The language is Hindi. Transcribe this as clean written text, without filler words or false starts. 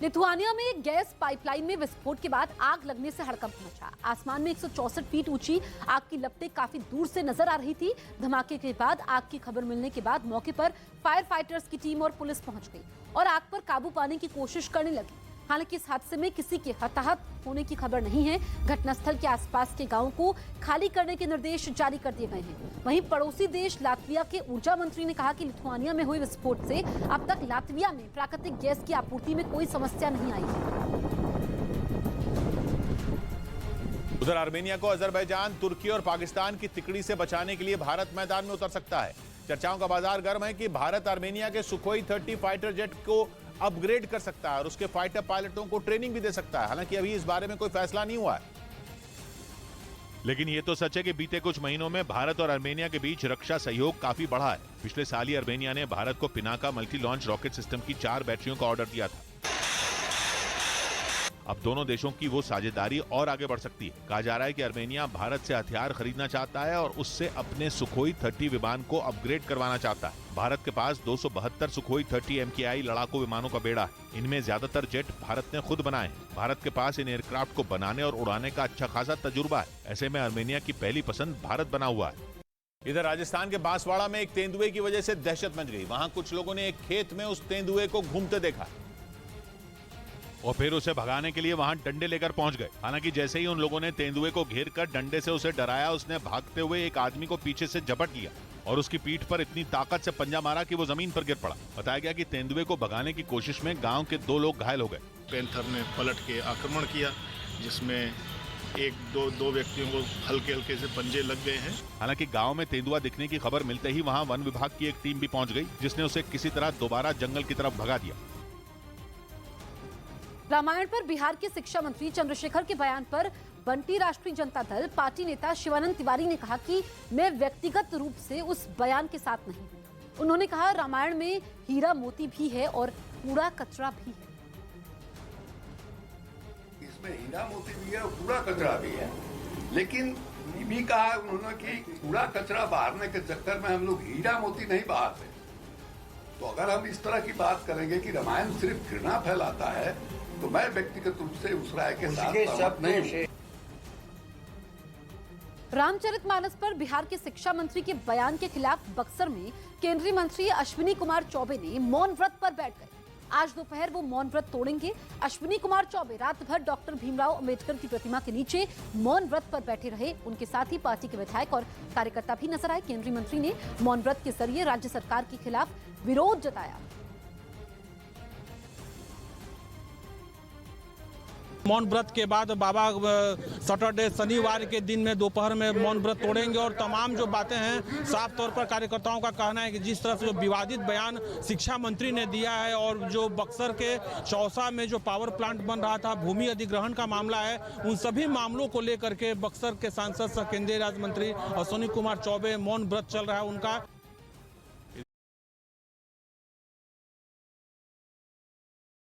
लिथुआनिया में गैस पाइपलाइन में विस्फोट के बाद आग लगने से हड़कंप मचा। आसमान में 164 फीट ऊंची आग की लपटें काफी दूर से नजर आ रही थी। धमाके के बाद आग की खबर मिलने के बाद मौके पर फायर फाइटर्स की टीम और पुलिस पहुंच गई और आग पर काबू पाने की कोशिश करने लगी। हालांकि इस हादसे में किसी के हताहत होने की खबर नहीं है। घटनास्थल के आसपास के गांवों को खाली करने के निर्देश जारी कर दिए गए हैं। वहीं पड़ोसी देश लातविया के ऊर्जा मंत्री ने कहा कि लिथुआनिया में हुए विस्फोट से अब तक लातविया में प्राकृतिक गैस की आपूर्ति में कोई समस्या नहीं आई है। उधर आर्मेनिया को अजरबैजान, तुर्की और पाकिस्तान की तिकड़ी से बचाने के लिए भारत मैदान में उतर सकता है। चर्चाओं का बाजार गर्म है कि भारत आर्मेनिया के सुखोई 30 फाइटर जेट को अपग्रेड कर सकता है और उसके फाइटर पायलटों को ट्रेनिंग भी दे सकता है। हालांकि अभी इस बारे में कोई फैसला नहीं हुआ है, लेकिन यह तो सच है कि बीते कुछ महीनों में भारत और आर्मेनिया के बीच रक्षा सहयोग काफी बढ़ा है। पिछले साल ही आर्मेनिया ने भारत को Pinaka multi launch rocket system की 4 बैटरियों का ऑर्डर दिया था। अब दोनों देशों की वो साझेदारी और आगे बढ़ सकती है। कहा जा रहा है कि आर्मेनिया भारत से हथियार खरीदना चाहता है और उससे अपने सुखोई 30 विमान को अपग्रेड करवाना चाहता है। भारत के पास 272 सुखोई 30 MKI लड़ाकू विमानों का बेड़ा है। इनमें ज्यादातर जेट भारत ने खुद बनाए हैं। भारत के पास इन एयरक्राफ्ट को बनाने और उड़ाने का अच्छा खासा तजुर्बा है। ऐसे में आर्मेनिया की पहली पसंद भारत बना हुआ है। इधर राजस्थान के बांसवाड़ा में एक तेंदुए की वजह से दहशत मच गई। वहां कुछ लोगों ने एक खेत में उस तेंदुए को घूमते देखा और फिर उसे भगाने के लिए वहां डंडे लेकर पहुंच गए। हालांकि जैसे ही उन लोगों ने तेंदुए को घेर कर डंडे से उसे डराया, उसने भागते हुए एक आदमी को पीछे से झपट लिया और उसकी पीठ पर इतनी ताकत से पंजा मारा कि वो जमीन पर गिर पड़ा। बताया गया कि तेंदुए को भगाने की कोशिश में गांव के 2 लोग घायल हो गए। पैंथर ने पलट के आक्रमण किया, जिसमें दो व्यक्तियों को हल्के हल्के से पंजे लग गए हैं। हालांकि गांव में तेंदुआ दिखने की खबर मिलते ही वहां वन विभाग की एक टीम भी पहुंच गई, जिसने उसे किसी तरह दोबारा जंगल की तरफ भगा दिया। रामायण पर बिहार के शिक्षा मंत्री चंद्रशेखर के बयान पर बंटी राष्ट्रीय जनता दल पार्टी नेता शिवानंद तिवारी ने कहा कि मैं व्यक्तिगत रूप से उस बयान के साथ नहीं हूं। उन्होंने कहा रामायण में हीरा मोती भी है और कूड़ा कचरा भी है। इसमें हीरा मोती भी है और कूड़ा कचरा भी है, लेकिन ये भी कहा उन्होंने कि कूड़ा कचरा बहारने के चक्कर में हम लोग हीरा मोती नहीं बहारते। तो अगर हम इस तरह की बात करेंगे कि रामायण सिर्फ घृणा फैलाता है, तो मैं व्यक्तिगत रूप से उस राय के साथ सहमत नहीं हूं। रामचरितमानस पर बिहार के शिक्षा मंत्री के बयान के खिलाफ बक्सर में केंद्रीय मंत्री अश्विनी कुमार चौबे ने मौन व्रत पर बैठ गए। आज दोपहर वो मौन व्रत तोड़ेंगे। अश्विनी कुमार चौबे रात भर डॉक्टर भीमराव अंबेडकर की प्रतिमा के नीचे मौन व्रत पर बैठे रहे। उनके साथ ही पार्टी के विधायक और कार्यकर्ता भी नजर आए। केंद्रीय मंत्री ने मौन व्रत के जरिए राज्य सरकार के खिलाफ विरोध जताया। मौन व्रत के बाद बाबा सैटरडे शनिवार के दिन में दोपहर में मौन व्रत तोड़ेंगे और तमाम जो बातें हैं, साफ तौर पर कार्यकर्ताओं का कहना है कि जिस तरह से जो विवादित बयान शिक्षा मंत्री ने दिया है और जो बक्सर के चौसा में जो पावर प्लांट बन रहा था, भूमि अधिग्रहण का मामला है, उन सभी मामलों को लेकर के बक्सर के सांसद सह केंद्रीय राज्य मंत्री अश्विनी कुमार चौबे मौन व्रत चल रहा है उनका।